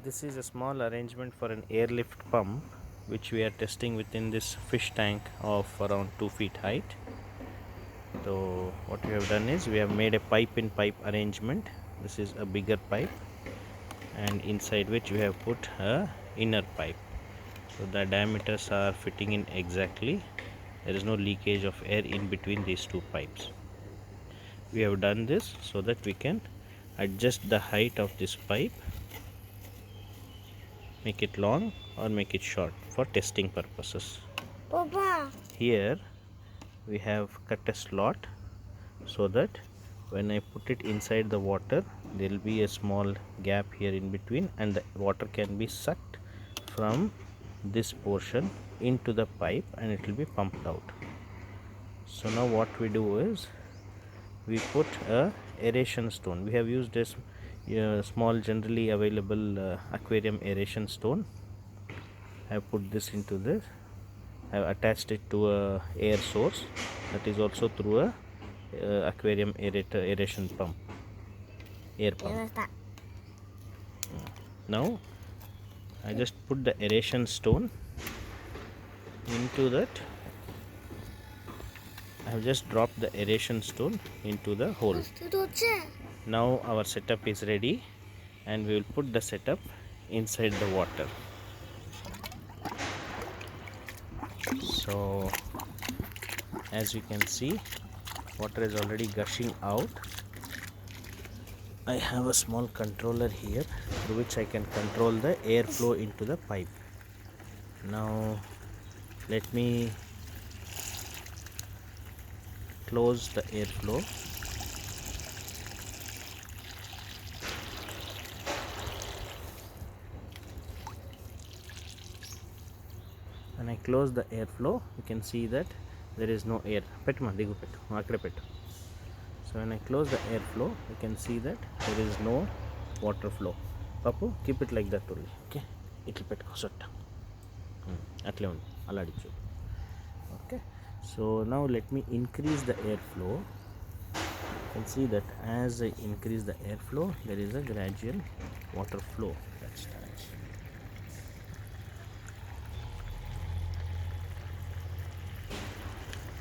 This is a small arrangement for an airlift pump which we are testing within this fish tank of around 2 feet height. So what we have done is we have made a pipe in pipe arrangement. This is a bigger pipe, and inside which we have put a inner pipe. So the diameters are fitting in exactly. There is no leakage of air in between these two pipes. We have done this so that we can adjust the height of this pipe, make it long or make it short for testing purposes. Papa. Here we have cut a slot so that when I put it inside the water, there will be a small gap here in between, and the water can be sucked from this portion into the pipe and it will be pumped out. So now what we do is we put a aeration stone. We have used this small generally available aquarium aeration stone. I have put this into this. I have attached it to a air source that is also through a aquarium aeration pump, air pump. Now I just put the aeration stone into that. I have just dropped the aeration stone into the hole. Now our setup is ready, and we will put the setup inside the water. So as you can see, water is already gushing out. I have a small controller here through which I can control the airflow into the pipe. Now let me close the airflow. When I close the airflow, you can see that there is no air. So when I close the airflow, you can see that there is no water flow. Papu, keep it like that only. Okay, it will petko atle undi aladichu. Okay, so now let me increase the airflow. You can see that as I increase the airflow, there is a gradual water flow that starts.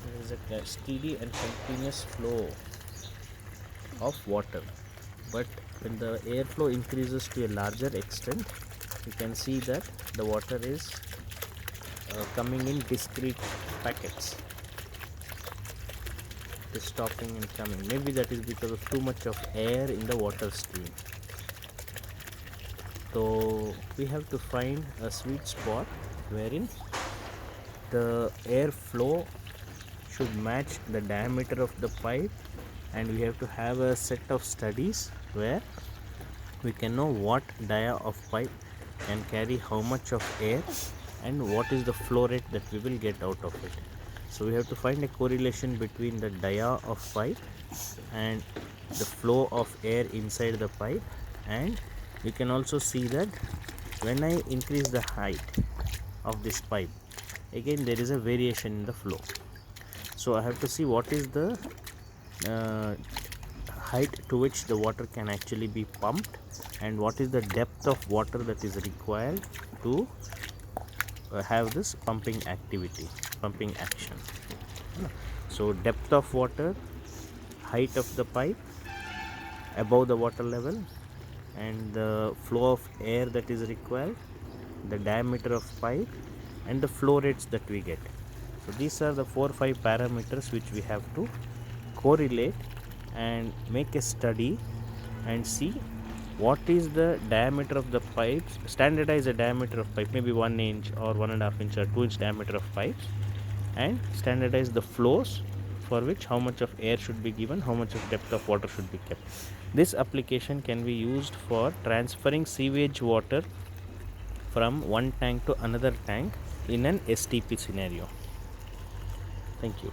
There is a steady and continuous flow of water, but when the airflow increases to a larger extent, you can see that the water is coming in discrete packets. It is stopping and coming. Maybe that is because of too much of air in the water stream. So we have to find a sweet spot wherein the airflow should match the diameter of the pipe, and we have to have a set of studies where we can know what dia of pipe can carry how much of air and what is the flow rate that we will get out of it. So we have to find a correlation between the dia of pipe and the flow of air inside the pipe, and we can also see that when I increase the height of this pipe, again there is a variation in the flow. So I have to see what is the height to which the water can actually be pumped, and what is the depth of water that is required to have this pumping action. So depth of water, height of the pipe above the water level, and the flow of air that is required, the diameter of pipe, and the flow rates that we get. So these are the 4 or 5 parameters which we have to correlate and make a study and see what is the diameter of the pipes, standardize the diameter of pipe, maybe 1 inch or 1.5 inch or 2 inch diameter of pipes, and standardize the flows for which how much of air should be given, how much of depth of water should be kept. This application can be used for transferring sewage water from one tank to another tank in an STP scenario. Thank you.